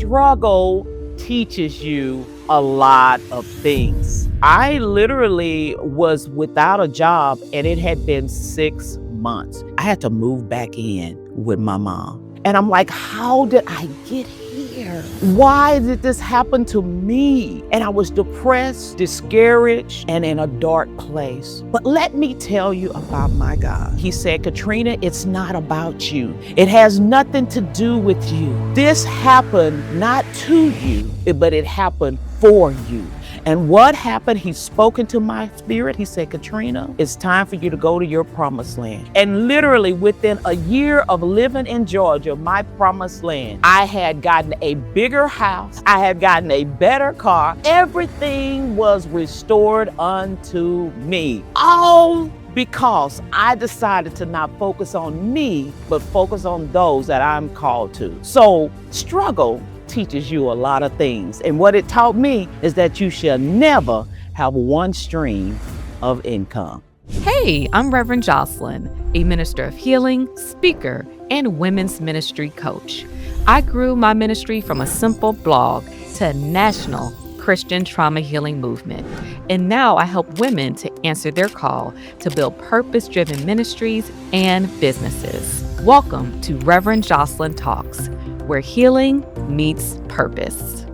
struggle teaches you a lot of things. I literally was without a job and it had been 6 months. I had to move back in with my mom. And I'm like, how did I get here? Why did this happen to me? And I was depressed, discouraged, and in a dark place. But let me tell you about my God. He said, Katrina, it's not about you. It has nothing to do with you. This happened not to you, but it happened for you. And what happened? He spoke into my spirit. He said, Katrina, it's time for you to go to your promised land. And literally within a year of living in Georgia, my promised land, I had gotten a bigger house. I had gotten a better car. Everything was restored unto me. All because I decided to not focus on me, but focus on those that I'm called to. So struggle teaches you a lot of things. And what it taught me is that you shall never have one stream of income. Hey, I'm Reverend Jocelyn, a minister of healing, speaker, and women's ministry coach. I grew my ministry from a simple blog to a national Christian trauma healing movement. And now I help women to answer their call to build purpose-driven ministries and businesses. Welcome to Reverend Jocelyn Talks, where healing meets purpose.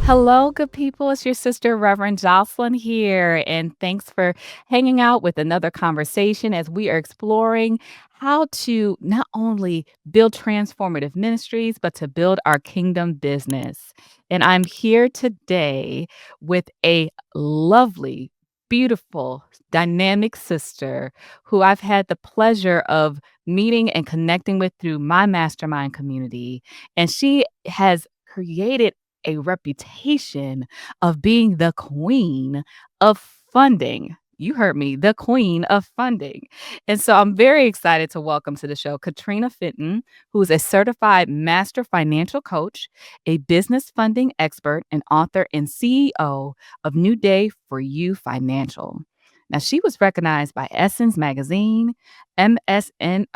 Hello, good people. It's your sister, Reverend Jocelyn here. And thanks for hanging out with another conversation as we are exploring how to not only build transformative ministries, but to build our kingdom business. And I'm here today with a lovely, beautiful, dynamic sister who I've had the pleasure of meeting and connecting with through my mastermind community. And she has created a reputation of being the queen of funding. You heard me, the queen of funding. And so I'm very excited to welcome to the show Katrina Fitten, who is a certified master financial coach, a business funding expert, and author and CEO of New Day for You Financial. Now, she was recognized by Essence Magazine, MSN.com,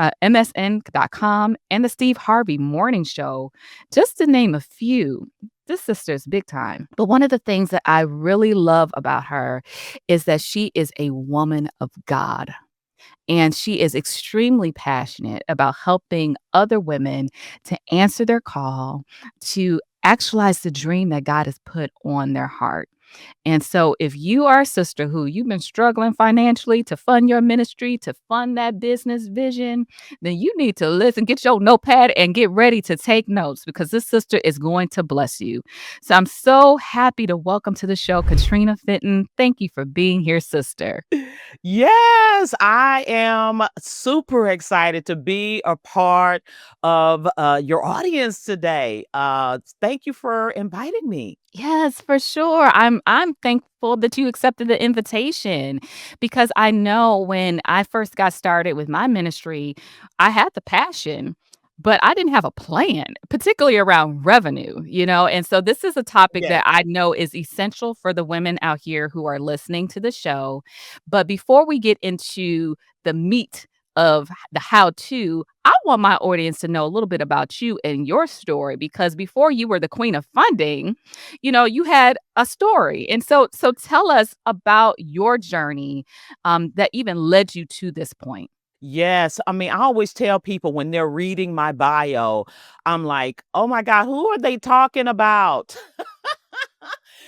and the Steve Harvey Morning Show, just to name a few. This sister's big time. But one of the things that I really love about her is that she is a woman of God. And she is extremely passionate about helping other women to answer their call, to actualize the dream that God has put on their heart. And so if you are a sister who you've been struggling financially to fund your ministry, to fund that business vision, then you need to listen, get your notepad and get ready to take notes because this sister is going to bless you. So I'm so happy to welcome to the show Katrina Fitten. Thank you for being here, sister. Yes, I am super excited to be a part of your audience today. Thank you for inviting me. Yes, for sure. I'm thankful that you accepted the invitation because I know when I first got started with my ministry, I had the passion, but I didn't have a plan, particularly around revenue. And so this is a topic Yes. that I know is essential for the women out here who are listening to the show. But before we get into the meat of the how to, I want my audience to know a little bit about you and your story because before you were the queen of funding, you had a story. And so tell us about your journey that even led you to this point. Yes. I mean, I always tell people when they're reading my bio, I'm like, oh my God, who are they talking about?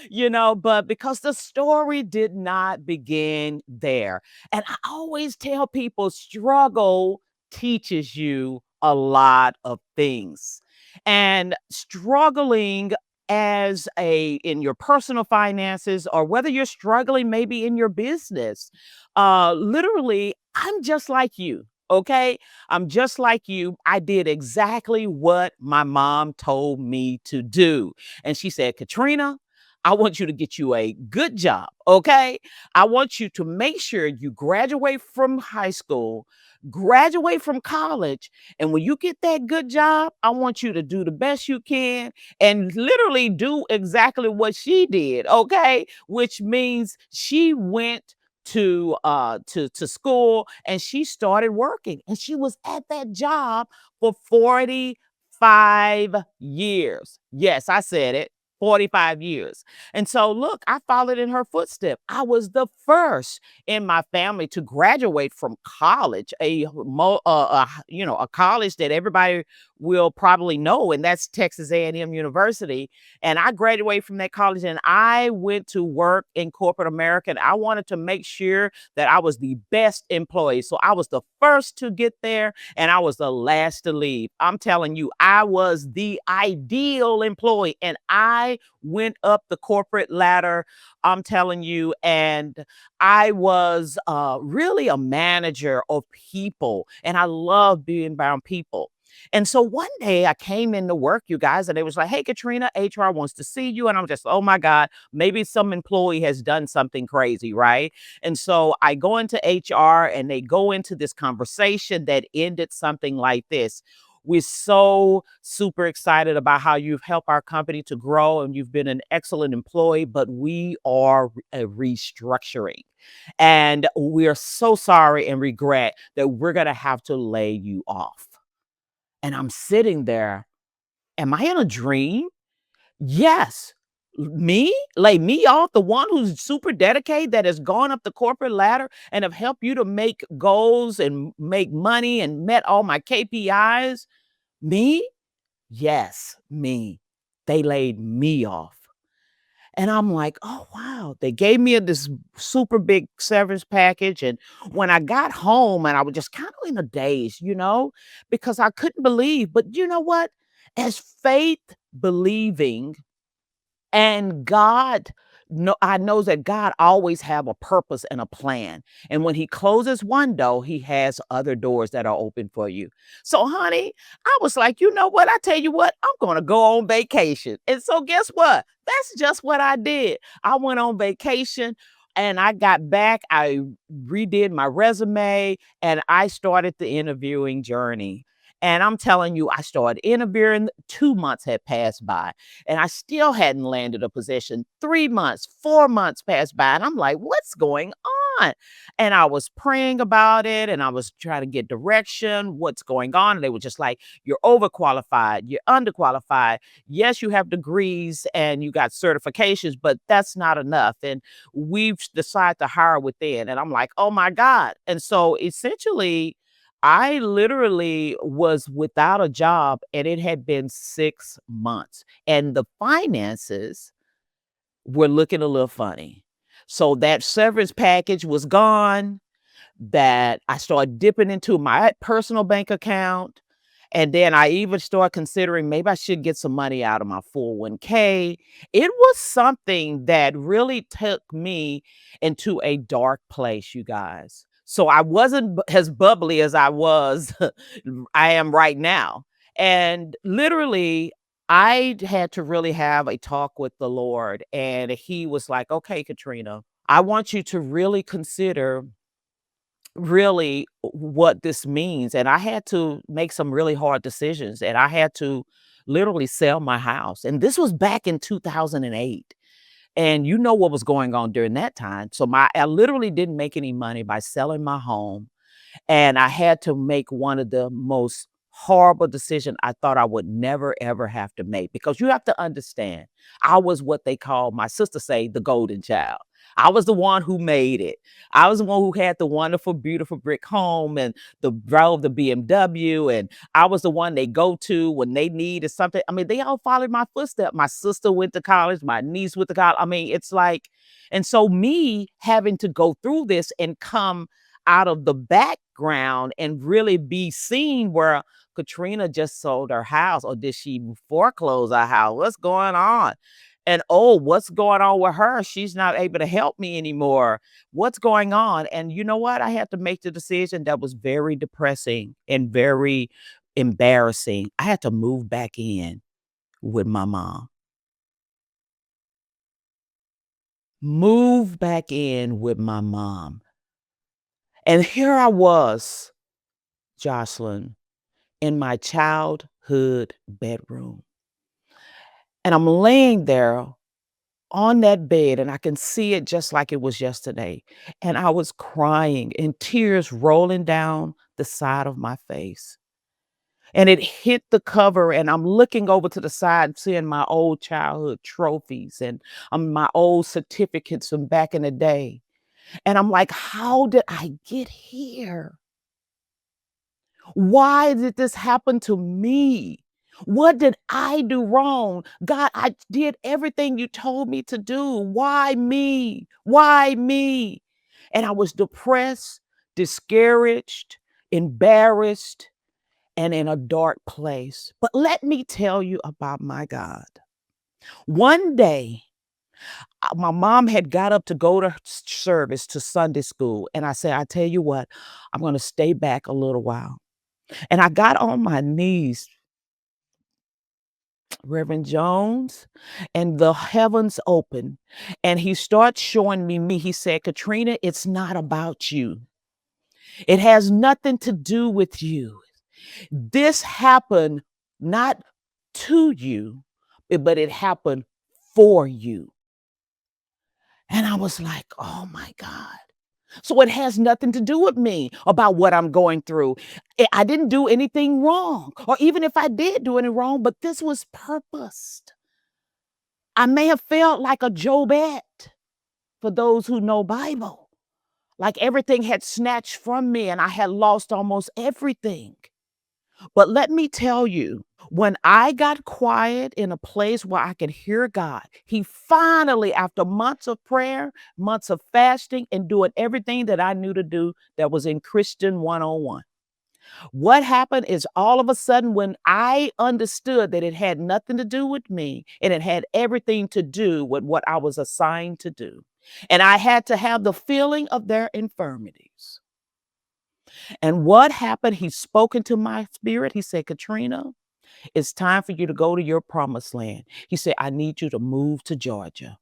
But because the story did not begin there. And I always tell people struggle teaches you a lot of things. And struggling in your personal finances or whether you're struggling maybe in your business, literally, I'm just like you. Okay. I'm just like you. I did exactly what my mom told me to do. And she said, Katrina, I want you to get you a good job, okay? I want you to make sure you graduate from high school, graduate from college, and when you get that good job, I want you to do the best you can and literally do exactly what she did, okay? Which means she went to school and she started working and she was at that job for 40 45 years. Yes, I said it. 45 years. And so, look, I followed in her footsteps. I was the first in my family to graduate from college, a college that everybody will probably know, and that's Texas A&M University. And I graduated from that college, and I went to work in corporate America. And I wanted to make sure that I was the best employee. So I was the first to get there, and I was the last to leave. I'm telling you, I was the ideal employee, and I went up the corporate ladder. I'm telling you, and I was really a manager of people, and I love being around people. And so one day I came into work, you guys, and it was like, "Hey, Katrina, HR wants to see you." And I'm just, oh my God, maybe some employee has done something crazy, right? And so I go into HR, and they go into this conversation that ended something like this. We're so super excited about how you've helped our company to grow and you've been an excellent employee, but we are restructuring. And we're so sorry and regret that we're going to have to lay you off. And I'm sitting there. Am I in a dream? Yes. Me? Lay me off? The one who's super dedicated, that has gone up the corporate ladder and have helped you to make goals and make money and met all my KPIs? Me? Yes, me. They laid me off. And I'm like, "Oh, wow." They gave me this super big severance package, and when I got home, and I was just kinda in a daze, because I couldn't believe, but you know what? As faith believing and I knows that God always have a purpose and a plan, and when he closes one door, he has other doors that are open for you. So, honey, I was like, "You know what? I tell you what, I'm gonna go on vacation." And so guess what? That's just what I did. I went on vacation, and I got back, I redid my resume, and I started the interviewing journey. And I'm telling you, I started interviewing, 2 months had passed by and I still hadn't landed a position. 3 months, 4 months passed by, and I'm like, "What's going on?" And I was praying about it, and I was trying to get direction, what's going on, and they were just like, "You're overqualified, you're underqualified. Yes, you have degrees and you got certifications, but that's not enough, and we've decided to hire within." And I'm like, "Oh my God." And so essentially, I literally was without a job, and it had been 6 months, and the finances were looking a little funny. So that severance package was gone, that I started dipping into my personal bank account, and then I even started considering maybe I should get some money out of my 401k. It was something that really took me into a dark place, you guys. So I wasn't as bubbly as I am right now. And literally, I had to really have a talk with the Lord, and he was like, "Okay, Katrina, I want you to really consider really what this means." And I had to make some really hard decisions, and I had to literally sell my house. And this was back in 2008. And you know what was going on during that time. So I literally didn't make any money by selling my home, and I had to make one of the most horrible decision I thought I would never ever have to make, because you have to understand, I was what they call, my sister say, the golden child. I was the one who made it. I was the one who had the wonderful, beautiful brick home and drove the BMW, and I was the one they go to when they needed something. I mean, they all followed my footsteps. My sister went to college, my niece went to college. I mean, it's like, and so me having to go through this and come out of the background and really be seen, where Katrina just sold her house, or did she foreclose her house? What's going on? And oh, what's going on with her? She's not able to help me anymore. What's going on? And you know what? I had to make the decision that was very depressing and very embarrassing. I had to move back in with my mom. Move back in with my mom. And here I was, Jocelyn, in my childhood bedroom. And I'm laying there on that bed, and I can see it just like it was yesterday. And I was crying and tears rolling down the side of my face. and it hit the cover, and I'm looking over to the side seeing my old childhood trophies and my old certificates from back in the day. And I'm like, how did I get here? Why did this happen to me? What did I do wrong? God, I did everything you told me to do. Why me? Why me? And I was depressed, discouraged, embarrassed, and in a dark place. But let me tell you about my God. One day, my mom had got up to go to service to Sunday school. And I said, I tell you what, I'm going to stay back a little while. And I got on my knees, Reverend Jones, and the heavens opened. And he starts showing me. He said, Katrina, it's not about you. It has nothing to do with you. This happened not to you, but it happened for you. And I was like, oh my God. So it has nothing to do with me about what I'm going through. I didn't do anything wrong, or even if I did do any wrong, but this was purposed. I may have felt like a Jobette for those who know Bible, like everything had snatched from me and I had lost almost everything. But let me tell you, when I got quiet in a place where I could hear God, He finally, after months of prayer, months of fasting, and doing everything that I knew to do that was in Christian 101. What happened is all of a sudden, when I understood that it had nothing to do with me and it had everything to do with what I was assigned to do, and I had to have the feeling of their infirmities. And what happened? He spoke into my spirit. He said, Katrina, it's time for you to go to your promised land. He said, I need you to move to Georgia.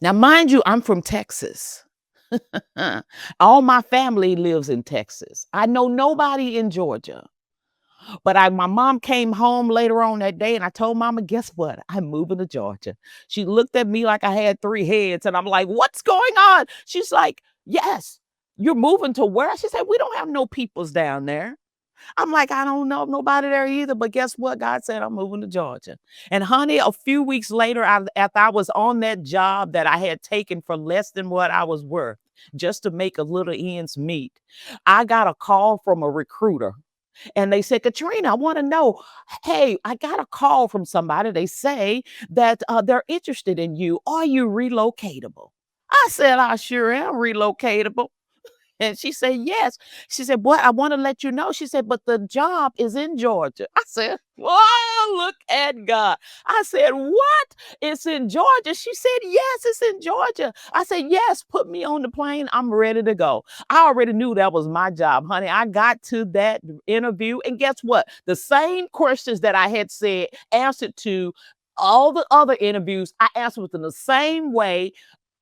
Now, mind you, I'm from Texas. All my family lives in Texas. I know nobody in Georgia. But my mom came home later on that day and I told mama, guess what? I'm moving to Georgia. She looked at me like I had three heads and I'm like, what's going on? She's like, yes, you're moving to where? She said, we don't have no peoples down there. I'm like, I don't know nobody there either. But guess what? God said I'm moving to Georgia. And honey, a few weeks later, after I was on that job that I had taken for less than what I was worth, just to make a little ends meet, I got a call from a recruiter. And they said, Katrina, I want to know, hey, I got a call from somebody. They say that they're interested in you. Are you relocatable? I said, I sure am relocatable. And she said, yes. She said, boy, I want to let you know. She said, but the job is in Georgia. I said, oh, look at God. I said, what? It's in Georgia. She said, yes, it's in Georgia. I said, yes, put me on the plane. I'm ready to go. I already knew that was my job, honey. I got to that interview. And guess what? The same questions that I had said, answered to all the other interviews, I answered within the same way,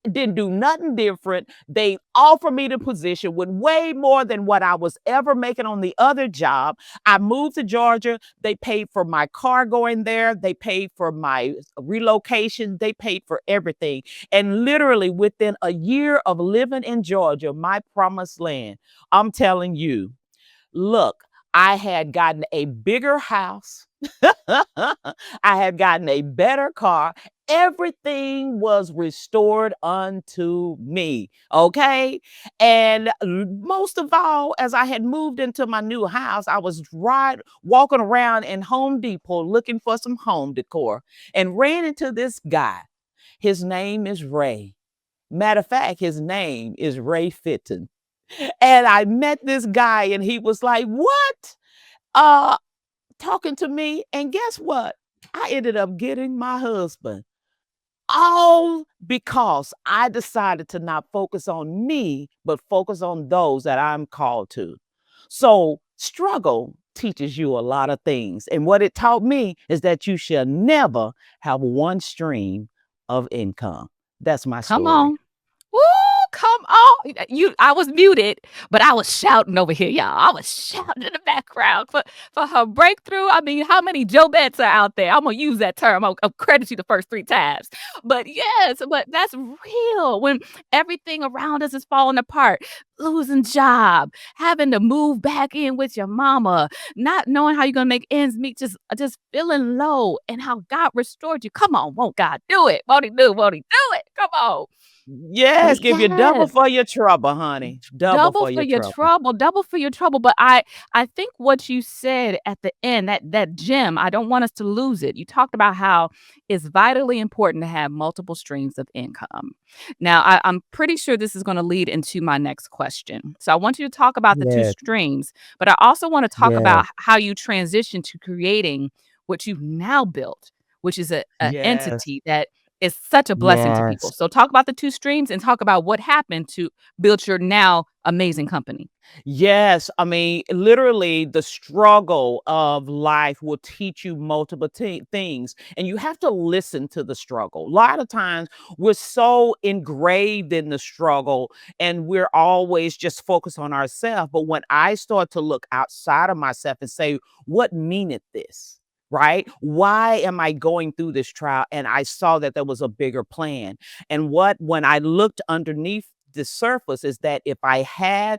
didn't do nothing different. They offered me the position with way more than what I was ever making on the other job. I moved to Georgia. They paid for my car going there. They paid for my relocation. They paid for everything. And literally within a year of living in Georgia, my promised land, I'm telling you, look, I had gotten a bigger house. I had gotten a better car. Everything was restored unto me. Okay. And most of all, as I had moved into my new house, I was walking around in Home Depot looking for some home decor and ran into this guy. His name is Ray. Matter of fact, his name is Ray Fitten. And I met this guy and he was like, what? Uh, Talking to me. And guess what? I ended up getting my husband. All because I decided to not focus on me, but focus on those that I'm called to. So struggle teaches you a lot of things. And what it taught me is that you shall never have one stream of income. That's my Come story. on. Woo! Come on. I was muted, but I was shouting over here, y'all. I was shouting in the background for her breakthrough. I mean, how many Joe Bets are out there? I'm gonna use that term. I'll credit you the first 3 times. But yes, but that's real when everything around us is falling apart, losing job, having to move back in with your mama, not knowing how you're gonna make ends meet, just feeling low and how God restored you. Come on, won't God do it? Won't he do? Won't he do it? Come on. But Yes, give you double yes, for your trouble, honey. Double double for for your your trouble. trouble, double for your trouble. But I think what you said at the end, that gem, I don't want us to lose it. You talked about how it's vitally important to have multiple streams of income. Now, I'm pretty sure this is going to lead into my next question. So I want you to talk about the two Yes, streams, but I also want to talk yes, about how you transition to creating what you've now built, which is a yes, entity that is such a blessing to people. yes. So talk about the 2 streams and talk about what happened to build your now amazing company. Yes, I mean, literally, the struggle of life will teach you multiple things, and you have to listen to the struggle. A lot of times, we're so engraved in the struggle, and we're always just focused on ourselves. But when I start to look outside of myself and say, "What meaneth this?" Right? Why am I going through this trial? And I saw that there was a bigger plan. And when I looked underneath the surface, is that if I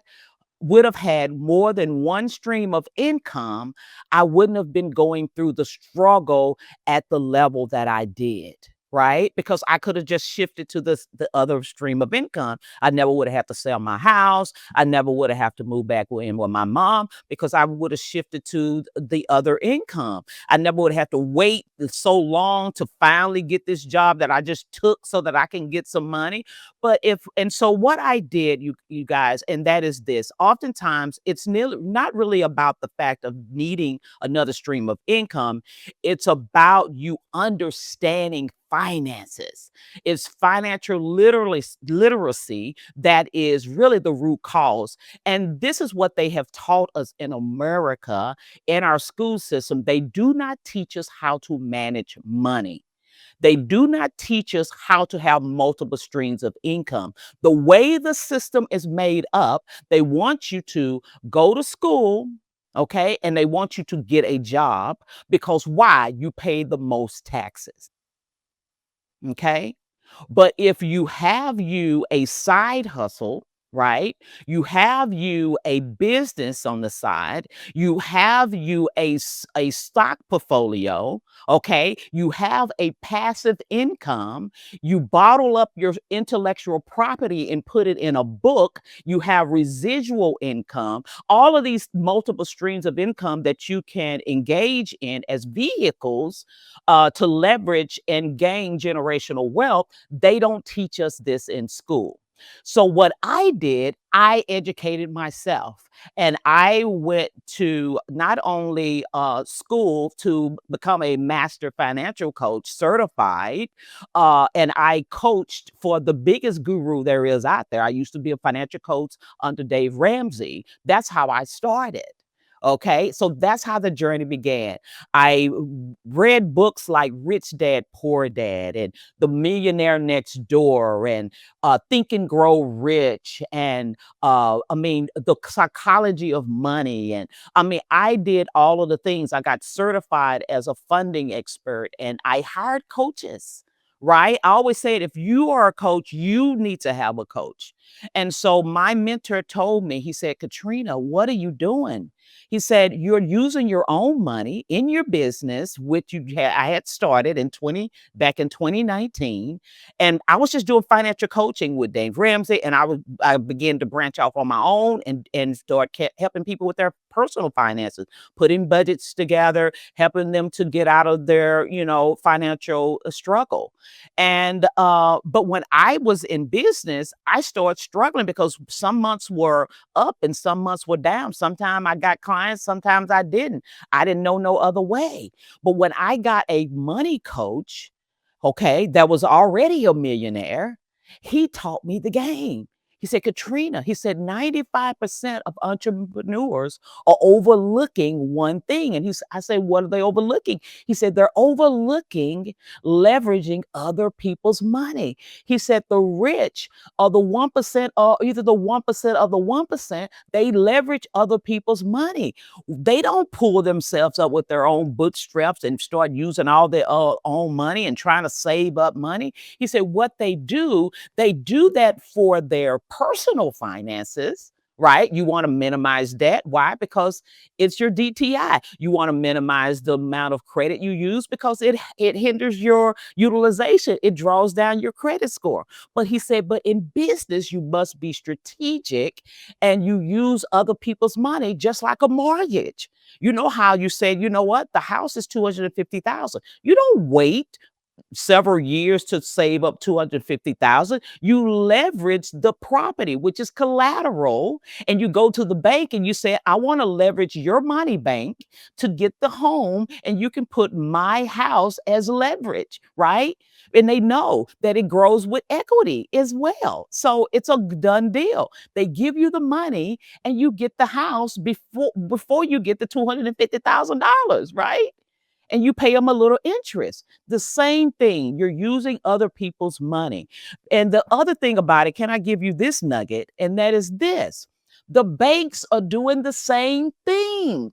would have had more than one stream of income, I wouldn't have been going through the struggle at the level that I did, right? Because I could have just shifted to the other stream of income. I never would have had to sell my house. I never would have had to move back in with my mom because I would have shifted to the other income. I never would have to wait so long to finally get this job that I just took so that I can get some money. But if and so what I did, you guys, and that is this. Oftentimes, it's not really about the fact of needing another stream of income. It's about you understanding finances. It's financial literacy that is really the root cause. And this is what they have taught us in America in our school system. They do not teach us how to manage money. They do not teach us how to have multiple streams of income. The way the system is made up, they want you to go to school, okay, and they want you to get a job because why? You pay the most taxes, okay? But if you have a side hustle, right? You have a business on the side, you have a stock portfolio, okay? You have a passive income, you bottle up your intellectual property and put it in a book, you have residual income, all of these multiple streams of income that you can engage in as vehicles to leverage and gain generational wealth. They don't teach us this in school. So what I did, I educated myself and I went to not only school to become a master financial coach certified, and I coached for the biggest guru there is out there. I used to be a financial coach under Dave Ramsey. That's how I started. Okay, so that's how the journey began. I read books like Rich Dad, Poor Dad, and The Millionaire Next Door, and Think and Grow Rich, and I mean, the psychology of money. And I mean, I did all of the things. I got certified as a funding expert, and I hired coaches. Right. I always say it, if you are a coach, you need to have a coach. And so my mentor told me, he said, Katrina, what are you doing? He said, "You're using your own money in your business, which I had started back in 2019, and I was just doing financial coaching with Dave Ramsey, and I began to branch off on my own and start helping people with their personal finances, putting budgets together, helping them to get out of their financial struggle. And but when I was in business, I started struggling because some months were up and some months were down. Sometimes I got clients, sometimes I didn't. I didn't know no other way. But when I got a money coach, okay, that was already a millionaire, he taught me the game. He said, Katrina, he said, 95% of entrepreneurs are overlooking one thing. And I said, what are they overlooking? He said, they're overlooking leveraging other people's money. He said, the rich are the 1%, or either the 1% of the 1%, they leverage other people's money. They don't pull themselves up with their own bootstraps and start using all their own money and trying to save up money. He said, what they do that for their personal finances, right? You want to minimize debt. Why? Because it's your DTI. You want to minimize the amount of credit you use because it hinders your utilization. It draws down your credit score. But he said, but in business, you must be strategic and you use other people's money just like a mortgage. You know how you said, you know what? The house is 250,000. You don't wait several years to save up 250,000. You leverage the property, which is collateral, and you go to the bank and you say, I want to leverage your money bank to get the home, and you can put my house as leverage, right? And they know that it grows with equity as well. So it's a done deal. They give you the money and you get the house before you get the $250,000, right? And you pay them a little interest. The same thing, you're using other people's money. And the other thing about it, can I give you this nugget? And that is this: the banks are doing the same thing.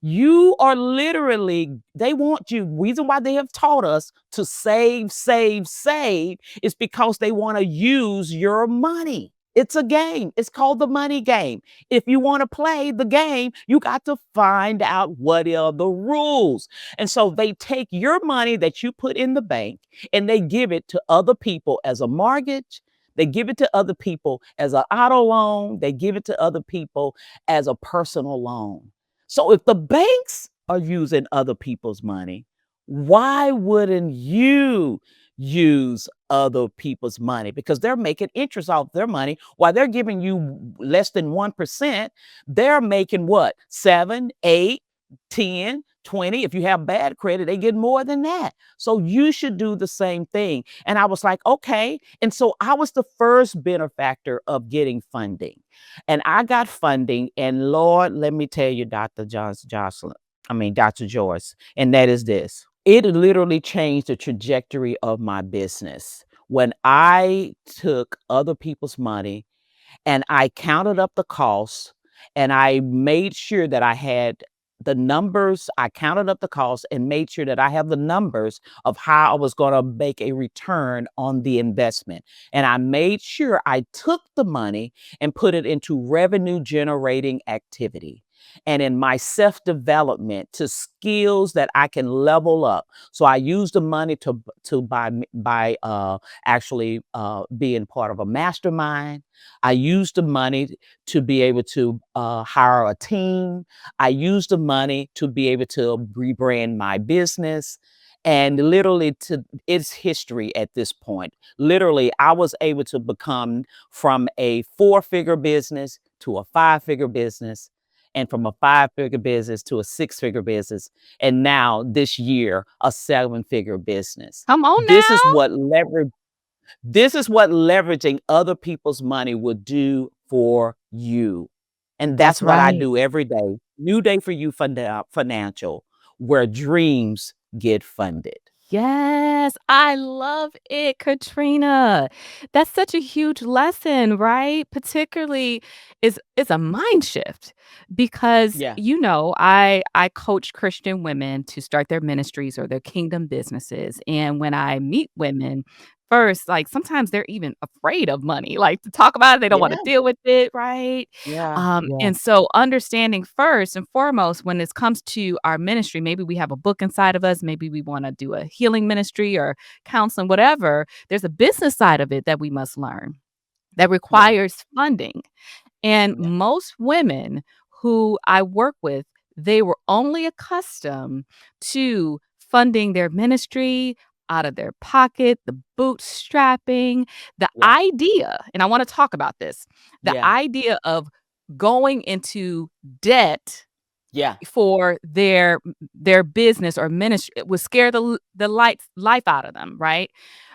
You are literally, they want you. Reason why they have taught us to save, save, save is because they want to use your money. It's a game. It's called the money game. If you want to play the game, you got to find out what are the rules. And so they take your money that you put in the bank and they give it to other people as a mortgage. They give it to other people as an auto loan. They give it to other people as a personal loan. So if the banks are using other people's money, why wouldn't you use other people's money? Because they're making interest off their money while they're giving you less than 1%. They're making what? 7, 8, 10, 20. If you have bad credit, they get more than that. So you should do the same thing. And I was like, okay. And so I was the first benefactor of getting funding. And I got funding. And Lord, let me tell you, Dr. Joyce, and that is this. It literally changed the trajectory of my business when I took other people's money and I counted up the costs and I made sure that I had the numbers. I counted up the costs and made sure that I have the numbers of how I was going to make a return on the investment. And I made sure I took the money and put it into revenue generating activity and in my self development to skills that I can level up. So I used the money to buy actually being part of a mastermind. I used the money to be able to hire a team. I used the money to be able to rebrand my business. And literally, it's history at this point. Literally, I was able to become from a 4-figure business to a 5-figure business, and from a 5-figure business to a 6-figure business, and now this year, a 7-figure business. Come on This is now. what leverage this is what leveraging other people's money will do for you. And That's that's what I right. do every day. New Day for You Financial, where dreams get funded. Yes, I love it, Katrina. That's such a huge lesson, right? Particularly is a mind shift because Yeah, I coach Christian women to start their ministries or their kingdom businesses. And when I meet women, first, like sometimes they're even afraid of money, like to talk about it, they don't want to yeah, deal with it, right? yeah, yeah, And so understanding first and foremost when it comes to our ministry, maybe we have a book inside of us, maybe we want to do a healing ministry or counseling, whatever. There's a business side of it that we must learn that yeah, requires funding. And yeah, most women who I work with, they were only accustomed to funding their ministry out of their pocket, the bootstrapping, the yeah, idea, and I want to talk about this, the yeah, idea of going into debt Yeah. for their business or ministry. It would scare the life out of them, right?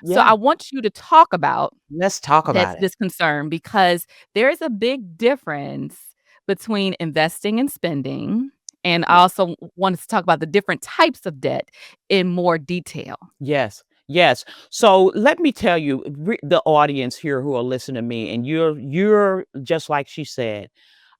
So I Yeah. want you to talk about Let's talk that's about it. this concern because there is a big difference between investing and spending, and I Yeah. also wanted to talk about the different types of debt in more detail. Yes. Yes. So let me tell you, the audience here who are listening to me, and you're just like she said.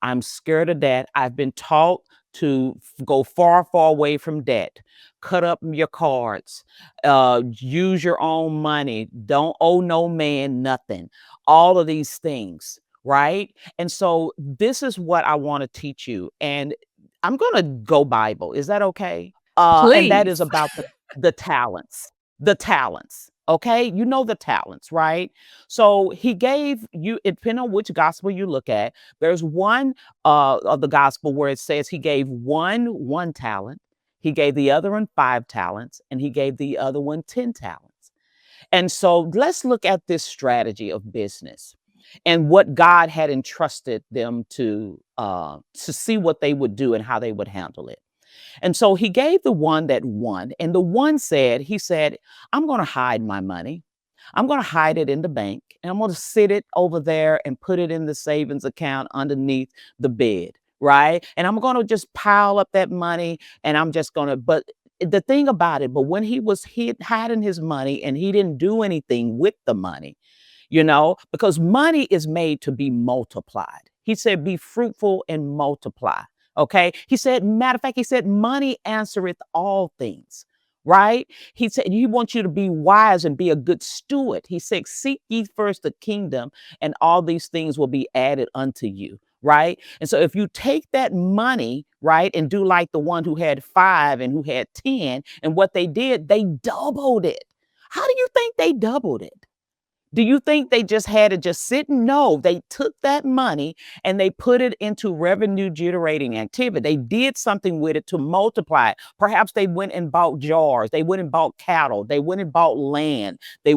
I'm scared of that. I've been taught to go far, far away from debt. Cut up your cards. Use your own money. Don't owe no man nothing. All of these things, right? And so this is what I want to teach you. And I'm gonna go Bible. Is that okay? And that is Please. about the talents. The talents. Okay, you know the talents, right? So he gave you, it depending on which gospel you look at. There's one of the gospel where it says he gave one talent, he gave the other one 5 talents, and he gave the other one 10 talents. And so let's look at this strategy of business and what God had entrusted them to see what they would do and how they would handle it. And so he gave the one that won, and the one said, he said, I'm going to hide my money. I'm going to hide it in the bank, and I'm going to sit it over there and put it in the savings account underneath the bed, right? And I'm going to just pile up that money, and I'm just going to, but the thing about it, but when he was hiding his money and he didn't do anything with the money, because money is made to be multiplied. He said, be fruitful and multiply. Okay. He said, matter of fact, he said, money answereth all things. Right. He said, he wants you to be wise and be a good steward. He said, seek ye first the kingdom, and all these things will be added unto you. Right. And so if you take that money, right, and do like the one who had 5 and who had 10, and what they did, they doubled it. How do you think they doubled it? Do you think they just had to just sit? No, they took that money and they put it into revenue generating activity. They did something with it to multiply it. Perhaps they went and bought jars. They went and bought cattle. They went and bought land. They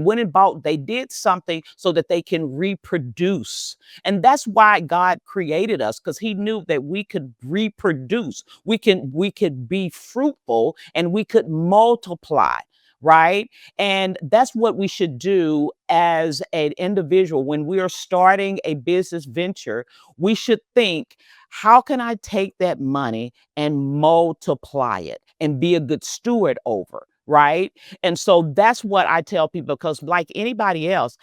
did something so that they can reproduce. And that's why God created us, because he knew that we could reproduce. We could be fruitful and we could multiply. Right. And that's what we should do as an individual. When we are starting a business venture, we should think, how can I take that money and multiply it and be a good steward over? Right. And so that's what I tell people, because like anybody else,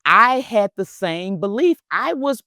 I had the same belief. I was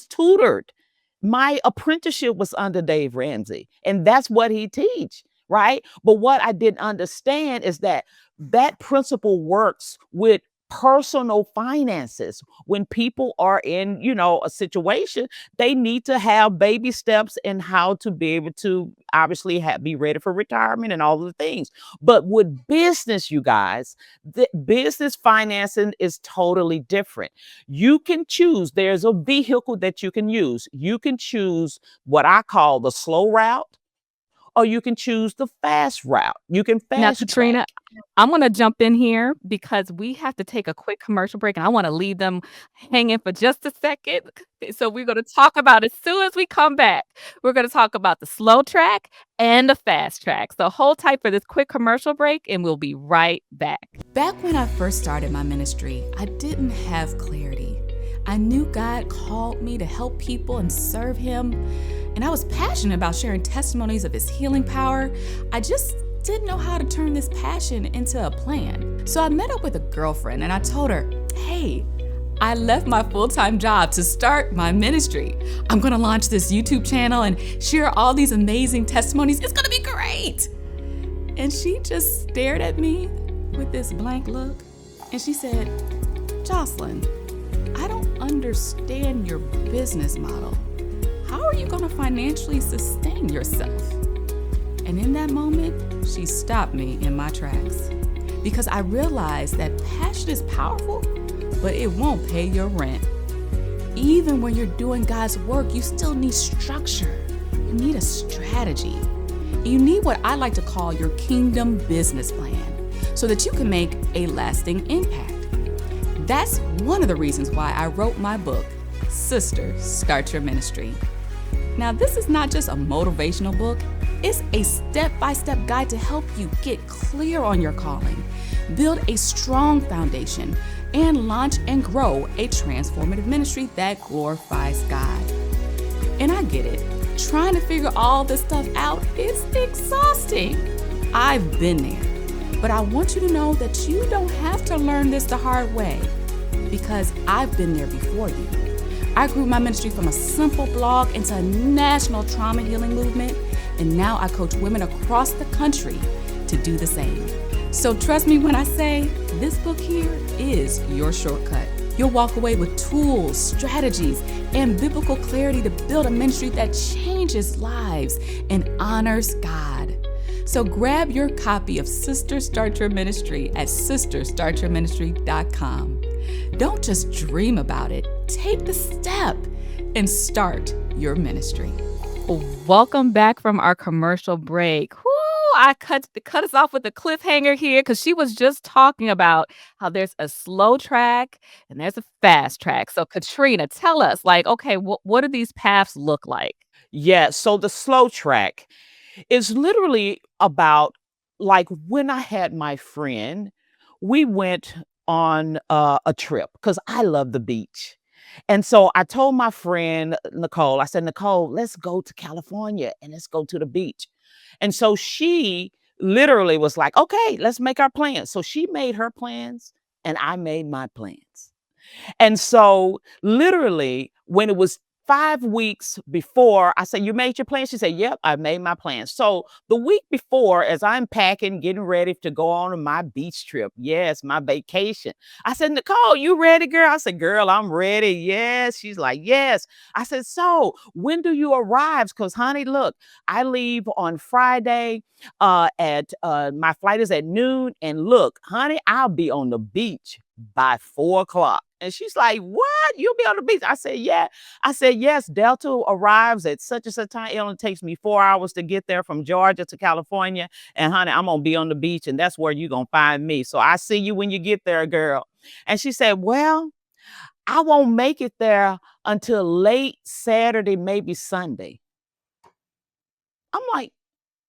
tutored. My apprenticeship was under Dave Ramsey, and that's what he teach. Right. But what I didn't understand is that that principle works with personal finances. When people are in, a situation, they need to have baby steps in how to be able to obviously be ready for retirement and all of the things. But with business, you guys, the business financing is totally different. You can choose, there's a vehicle that you can use. You can choose what I call the slow route, or you can choose the fast route. You can Now, fast track. Katrina, I'm gonna jump in here because we have to take a quick commercial break, and I wanna leave them hanging for just a second. So we're gonna talk about, as soon as we come back, we're gonna talk about the slow track and the fast track. So hold tight for this quick commercial break, and we'll be right back. Back when I first started my ministry, I didn't have clarity. I knew God called me to help people and serve him, and I was passionate about sharing testimonies of his healing power. I just didn't know how to turn this passion into a plan. So I met up with a girlfriend and I told her, hey, I left my full-time job to start my ministry. I'm gonna launch this YouTube channel and share all these amazing testimonies. It's gonna be great. And she just stared at me with this blank look and she said, Jocelyn, I don't understand your business model. How are you gonna financially sustain yourself? And in that moment, she stopped me in my tracks, because I realized that passion is powerful, but it won't pay your rent. Even when you're doing God's work, you still need structure. You need a strategy. You need what I like to call your kingdom business plan, so that you can make a lasting impact. That's one of the reasons why I wrote my book, Sister, Start Your Ministry. Now, this is not just a motivational book, it's a step-by-step guide to help you get clear on your calling, build a strong foundation, and launch and grow a transformative ministry that glorifies God. And I get it. Trying to figure all this stuff out is exhausting. I've been there. But I want you to know that you don't have to learn this the hard way, because I've been there before you. I grew my ministry from a simple blog into a national trauma healing movement, and now I coach women across the country to do the same. So trust me when I say this book here is your shortcut. You'll walk away with tools, strategies, and biblical clarity to build a ministry that changes lives and honors God. So grab your copy of Sister Start Your Ministry at sisterstartyourministry.com. Don't just dream about it. Take the step and start your ministry. Welcome back from our commercial break. Whoo, I cut us off with a cliffhanger here because she was just talking about how there's a slow track and there's a fast track. So Katrina, tell us, like, okay, what do these paths look like? Yeah, so the slow track is literally about, like, when I had my friend, we went on a trip because I love the beach. And so I told my friend Nicole, I said, Nicole, let's go to California and let's go to the beach. And so she literally was like, okay, let's make our plans. So she made her plans and I made my plans. And so literally when it was 5 weeks before, I said, "You made your plans?" She said, "Yep, I made my plans." So the week before, as I'm packing, getting ready to go on my beach trip, yes, my vacation, I said, "Nicole, you ready, girl?" I said, "Girl, I'm ready." Yes. She's like, "Yes." I said, "So when do you arrive? Because, honey, look, I leave on Friday at my flight is at noon. And look, honey, I'll be on the beach by 4 o'clock." And she's like, "What? You'll be on the beach?" I said, "Yeah." I said, "Yes, Delta arrives at such and such time. It only takes me 4 hours to get there from Georgia to California. And honey, I'm gonna be on the beach, and that's where you're gonna find me. So I see you when you get there, girl." And she said, "Well, I won't make it there until late Saturday, maybe Sunday." I'm like,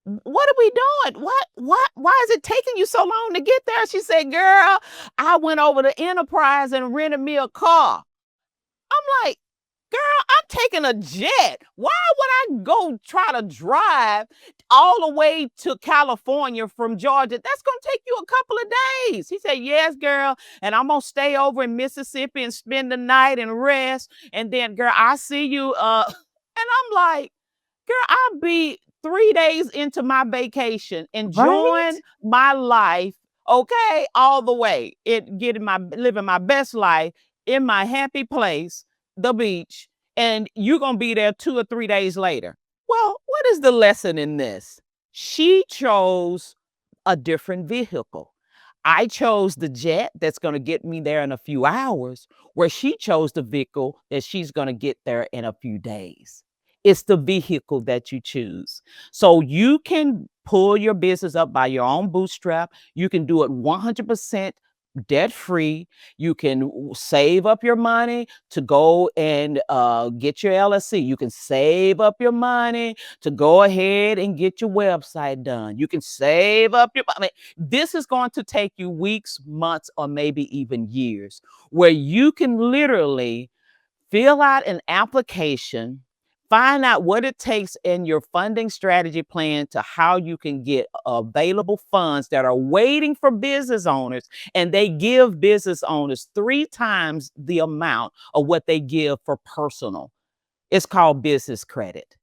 "What are we doing? What? Why is it taking you so long to get there?" She said, "Girl, I went over to Enterprise and rented me a car." I'm like, "Girl, I'm taking a jet. Why would I go try to drive all the way to California from Georgia? That's going to take you a couple of days." He said, "Yes, girl. And I'm going to stay over in Mississippi and spend the night and rest. And then, girl, I see you." And I'm like, "Girl, I'll be 3 days into my vacation, Right? enjoying my life, okay, all the way. It getting my living my best life in my happy place, the beach, and you're gonna be there 2 or 3 days later." Well, what is the lesson in this? She chose a different vehicle. I chose the jet that's going to get me there in a few hours, where she chose the vehicle that she's going to get there in a few days. It's the vehicle that you choose. So you can pull your business up by your own bootstrap. You can do it 100% debt free. You can save up your money to go and get your LLC. You can save up your money to go ahead and get your website done. You can save up your, I mean, this is going to take you weeks, months, or maybe even years, where you can literally fill out an application, find out what it takes in your funding strategy plan to how you can get available funds that are waiting for business owners, and they give business owners 3 times the amount of what they give for personal. It's called business credit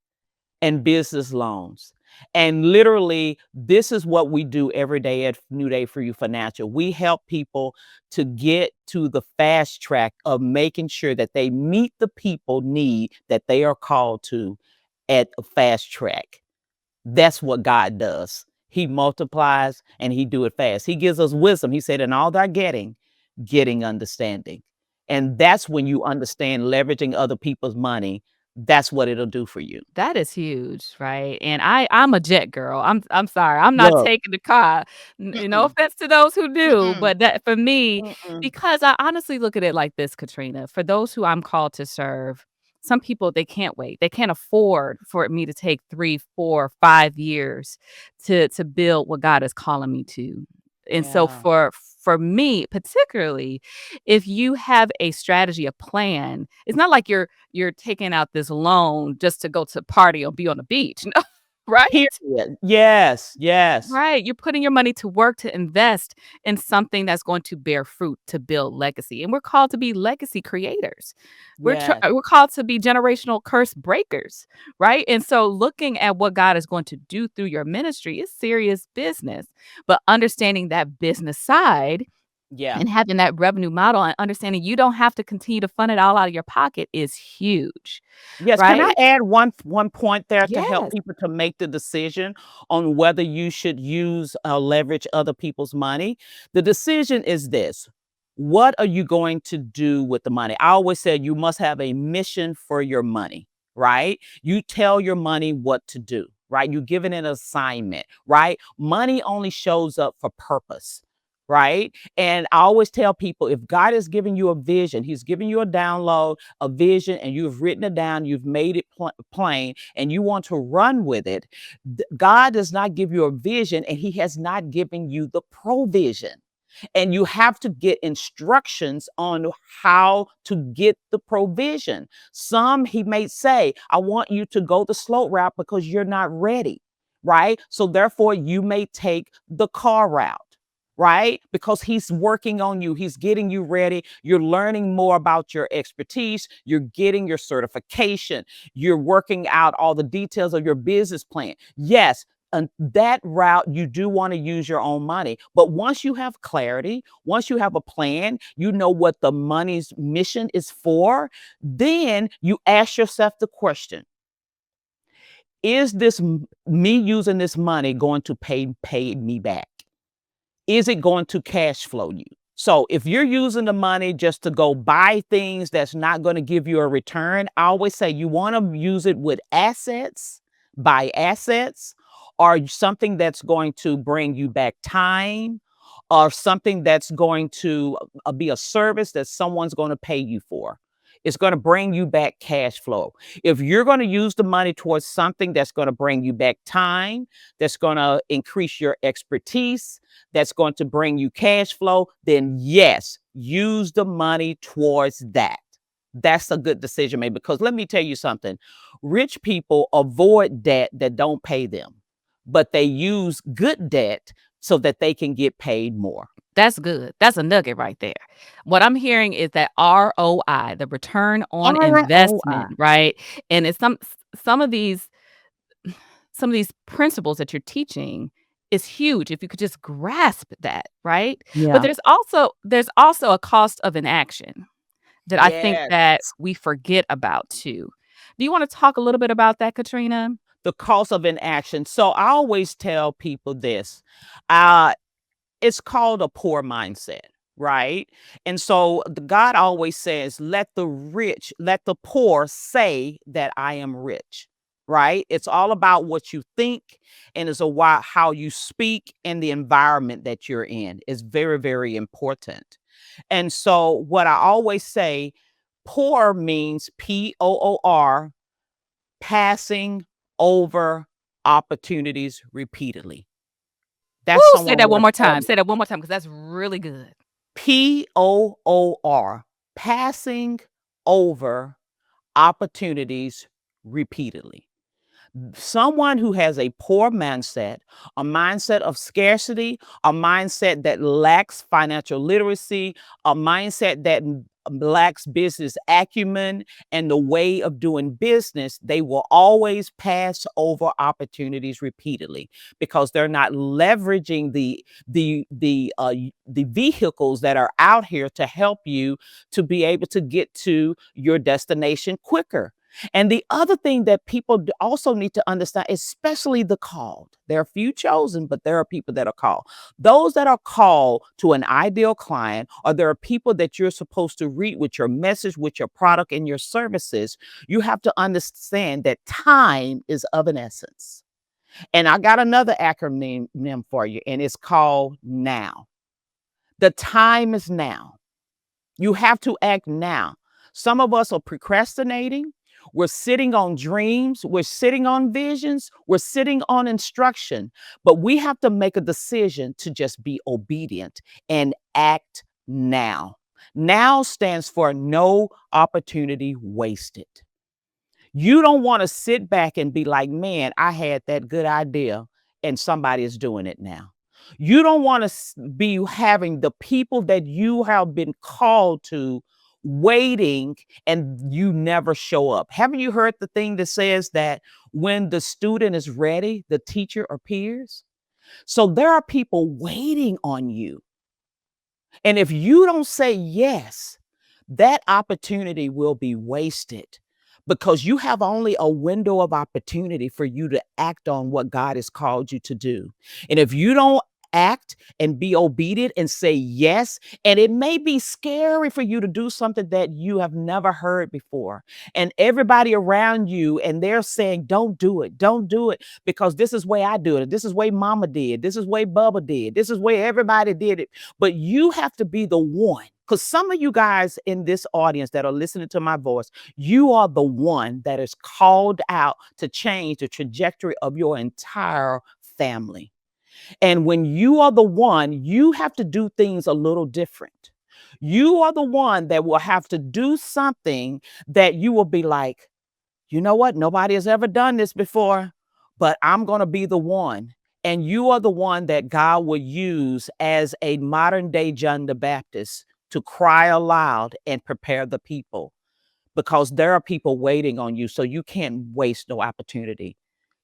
and business loans. And literally, this is what we do every day at New Day for You Financial. We help people to get to the fast track of making sure that they meet the people need that they are called to at a fast track. That's what God does. He multiplies and he do it fast. He gives us wisdom. He said, "In all that getting understanding." And that's when you understand leveraging other people's money. That's what it'll do for you. That is huge, right? And I'm a jet girl. I'm sorry. I'm not Look. taking the car. No Mm-mm, offense to those who do, mm-mm, but that for me, mm-mm. because I honestly look at it like this, Katrina, for those who I'm called to serve, Some people, they can't wait. They can't afford for me to take 3, 4, 5 years to build what God is calling me to. And so Yeah. for me, particularly, if you have a strategy, a plan, it's not like you're taking out this loan just to go to party or be on the beach. No, right? Period. Yes, yes, Right, you're putting your money to work to invest in something that's going to bear fruit, to build legacy, and we're called to be legacy creators. yes, We're called to be generational curse breakers, right? And so looking at what God is going to do through your ministry is serious business, but understanding that business side yeah. and having that revenue model and understanding you don't have to continue to fund it all out of your pocket is huge, Yes, can I right? add one point there to help Yes. people to make the decision on whether you should use leverage other people's money? The decision is this. What are you going to do with the money? I always said you must have a mission for your money, right? You tell your money what to do, right? You give it an assignment, right? Money only shows up for purpose, right? And I always tell people if God is giving you a vision, He's giving you a download, a vision, and you've written it down, you've made it plain, and you want to run with it. God does not give you a vision, and He has not given you the provision. And you have to get instructions on how to get the provision. Some He may say, I want you to go the slow route because you're not ready, right? So therefore, you may take the car route, right? Because He's working on you, He's getting you ready. You're learning more about your expertise, you're getting your certification, you're working out all the details of your business plan. Yes, and that route, you do want to use your own money. But once you have clarity, once you have a plan, you know what the money's mission is for, then you ask yourself the question, is this me using this money going to pay me back? Is it going to cash flow you? So if you're using the money just to go buy things that's not going to give you a return, I always say you want to use it with assets, buy assets, or something that's going to bring you back time, or something that's going to be a service that someone's going to pay you for. It's going to bring you back cash flow. If you're going to use the money towards something that's going to bring you back time, that's going to increase your expertise, that's going to bring you cash flow, then yes, use the money towards that. That's a good decision made because let me tell you something. Rich people avoid debt that don't pay them, but they use good debt so that they can get paid more. That's good. That's a nugget right there. What I'm hearing is that ROI, the return on ROI. investment, right? And it's some of these some of these principles that you're teaching is huge if you could just grasp that, right? But Yeah. there's also a cost of inaction that I think Yes. that we forget about too. Do you want to talk a little bit about that, Katrina? The cost of inaction. So I always tell people this. Uh, it's called a poor mindset, right? And so God always says, let the poor say that I am rich, right? It's all about what you think and it's about how you speak and the environment that you're in is very, very important. And so what I always say, poor means POOR, passing over opportunities repeatedly. Woo, That's say someone that with one a more poor time. Say that one more time because that's really good. POOR, passing over opportunities repeatedly. Someone who has a poor mindset, a mindset of scarcity, a mindset that lacks financial literacy, a mindset that lacks business acumen and the way of doing business, they will always pass over opportunities repeatedly because they're not leveraging the vehicles that are out here to help you to be able to get to your destination quicker. And the other thing that people also need to understand, especially the called, there are few chosen, but there are people that are called. Those that are called to an ideal client, or there are people that you're supposed to reach with your message, with your product and your services, you have to understand that time is of an essence. And I got another acronym for you, and it's called NOW. The time is now. You have to act now. Some of us are procrastinating. We're sitting on dreams. We're sitting on visions. We're sitting on instruction. But we have to make a decision to just be obedient and act now. Now stands for no opportunity wasted. You don't want to sit back and be like, man, I had that good idea and somebody is doing it now. You don't want to be having the people that you have been called to waiting and you never show up. Haven't you heard the thing that says that when the student is ready, the teacher appears? So there are people waiting on you. And if you don't say yes, that opportunity will be wasted because you have only a window of opportunity for you to act on what God has called you to do. And if you don't act and be obedient and say yes, and it may be scary for you to do something that you have never heard before, and everybody around you and they're saying don't do it because this is the way I do it, this is the way mama did, this is the way Bubba did, this is the way everybody did it. But you have to be the one, because some of you guys in this audience that are listening to my voice, you are the one that is called out to change the trajectory of your entire family. And when you are the one, you have to do things a little different. You are the one that will have to do something that you will be like, you know what? Nobody has ever done this before, but I'm going to be the one. And you are the one that God will use as a modern day John the Baptist to cry aloud and prepare the people, because there are people waiting on you. So you can't waste no opportunity.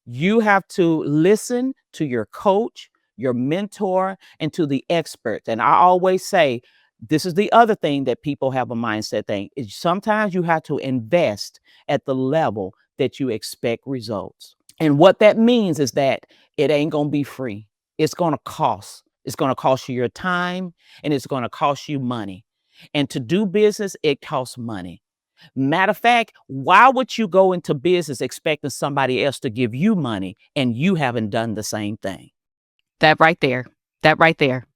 You have to listen to your coach, your mentor, and to the experts. And I always say, this is the other thing that people have a mindset thing, is sometimes you have to invest at the level that you expect results. And what that means is that it ain't going to be free. It's going to cost. It's going to cost you your time and it's going to cost you money. And to do business, it costs money. Matter of fact, why would you go into business expecting somebody else to give you money and you haven't done the same thing? That right there. That right there.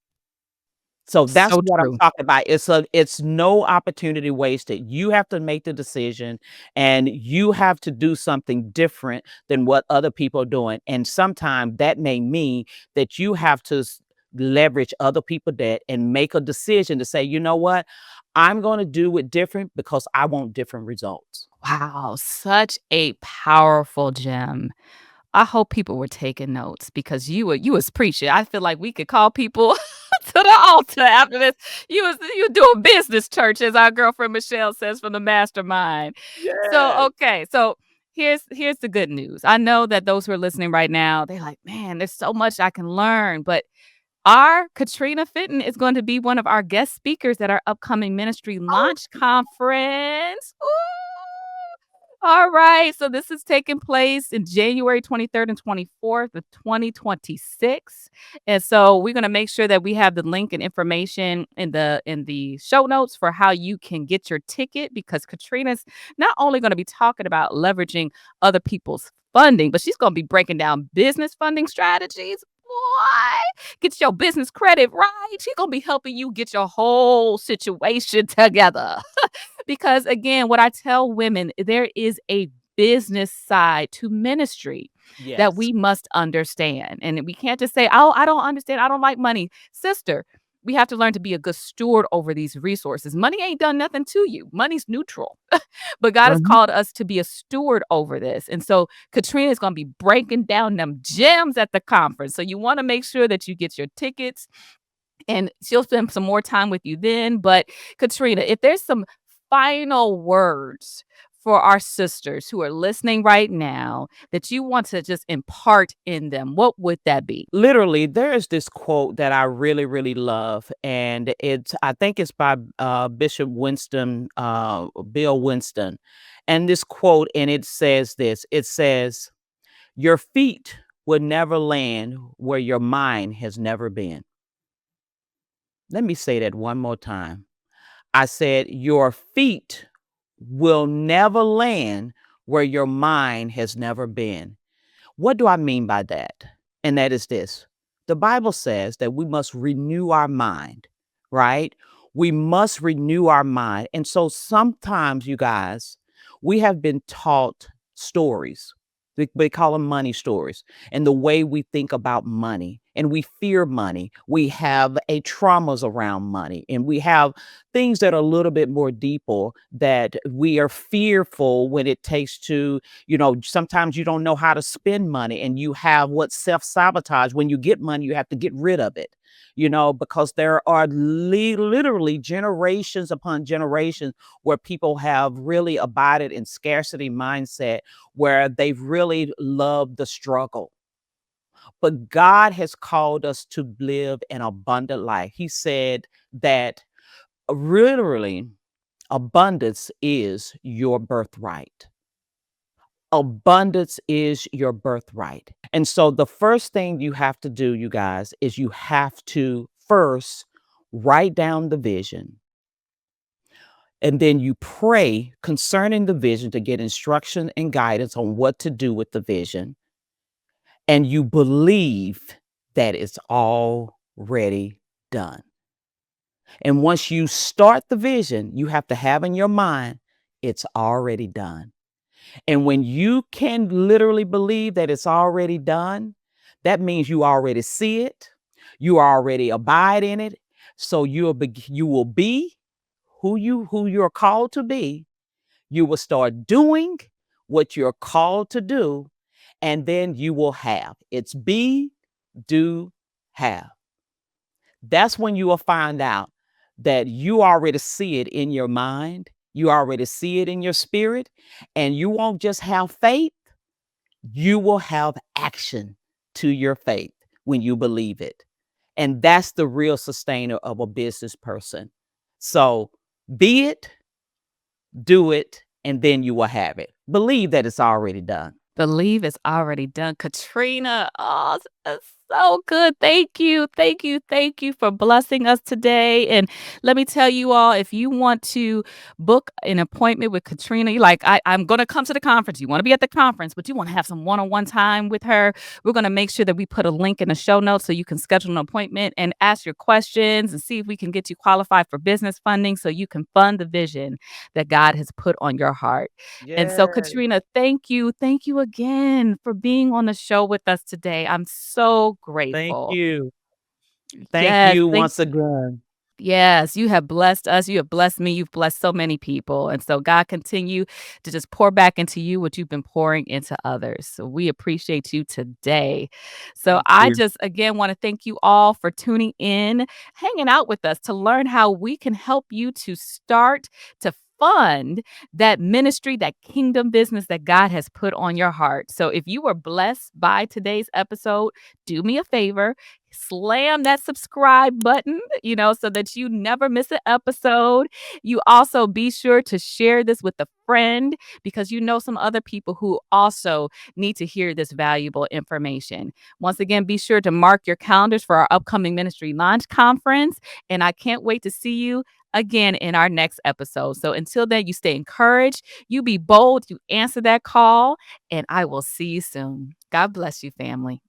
So that's So what I'm true. talking about. It's no opportunity wasted. You have to make the decision and you have to do something different than what other people are doing. And sometimes that may mean that you have to leverage other people's debt and make a decision to say, you know what? I'm going to do it different because I want different results. Wow, such a powerful gem. I hope people were taking notes because you was preaching. I feel like we could call people to the altar after this. You doing business church, as our girlfriend Michelle says from the mastermind. So Yes. okay, so here's the good news. I know that those who are listening right now, they're like, man, there's so much I can learn. But our Katrina Fitten is going to be one of our guest speakers at our upcoming ministry launch conference. Ooh. All right. So this is taking place in January 23rd and 24th of 2026. And so we're going to make sure that we have the link and information in the show notes for how you can get your ticket, because Katrina's not only going to be talking about leveraging other people's funding, but she's going to be breaking down business funding strategies. Boy, get your business credit right. She's going to be helping you get your whole situation together. Because again, what I tell women, there is a business side to ministry that Yes. we must understand. And we can't just say, oh, I don't understand. I don't like money. Sister, we have to learn to be a good steward over these resources. Money ain't done nothing to you. Money's neutral. But God has Mhm. called us to be a steward over this. And so Katrina is going to be breaking down them gems at the conference. So you want to make sure that you get your tickets, and she'll spend some more time with you then. But Katrina, if there's some final words for our sisters who are listening right now that you want to just impart in them, what would that be? Literally, there is this quote that I really, really love, and I think it's by Bishop Winston, Bill Winston, and this quote, and it says this. It says, "Your feet will never land where your mind has never been." Let me say that one more time. I said, "Your feet will never land where your mind has never been." What do I mean by that? And that is this. The Bible says that we must renew our mind, right? We must renew our mind. And so sometimes, you guys, We have been taught stories. They call them money stories, and the way we think about money, and we fear money. We have a traumas around money, and we have things that are a little bit more deeper, that we are fearful when it takes to, sometimes you don't know how to spend money, and you have what self-sabotage. When you get money, you have to get rid of it, because there are literally generations upon generations where people have really abided in scarcity mindset, where they've really loved the struggle. But God has called us to live an abundant life. He said that literally abundance is your birthright. Abundance is your birthright. And so the first thing you have to do, you guys, is you have to first write down the vision. And then you pray concerning the vision to get instruction and guidance on what to do with the vision. And you believe that it's already done. And once you start the vision, you have to have in your mind, it's already done. And when you can literally believe that it's already done, that means you already see it. You already abide in it. So you will be who you're called to be. You will start doing what you're called to do, and then you will have. It's be, do, have. That's when you will find out that you already see it in your mind, you already see it in your spirit, and you won't just have faith, you will have action to your faith when you believe it. And that's the real sustainer of a business person. So be it, do it, and then you will have it. Believe that it's already done. Believe it's already done. Katrina, oh, it's so good. Thank you. Thank you. Thank you for blessing us today. And let me tell you all, if you want to book an appointment with Katrina, you're like, I'm going to come to the conference. You want to be at the conference, but you want to have some one-on-one time with her. We're going to make sure that we put a link in the show notes so you can schedule an appointment and ask your questions and see if we can get you qualified for business funding so you can fund the vision that God has put on your heart. And so, Yeah. Katrina, thank you. Thank you again for being on the show with us today. I'm so Thank grateful. you. Thank Yes, you thank once again. Yes, you have blessed us. You have blessed me. You've blessed so many people. And so God continue to just pour back into you what you've been pouring into others. So we appreciate you today. So Thank I you. just again want to thank you all for tuning in, hanging out with us to learn how we can help you to start to fund that ministry, that kingdom business that God has put on your heart. So if you were blessed by today's episode, do me a favor, slam that subscribe button, so that you never miss an episode. You also be sure to share this with a friend because you know some other people who also need to hear this valuable information. Once again, be sure to mark your calendars for our upcoming ministry launch conference. And I can't wait to see you again in our next episode. So until then, you stay encouraged, you be bold, you answer that call, and I will see you soon. God bless you, family.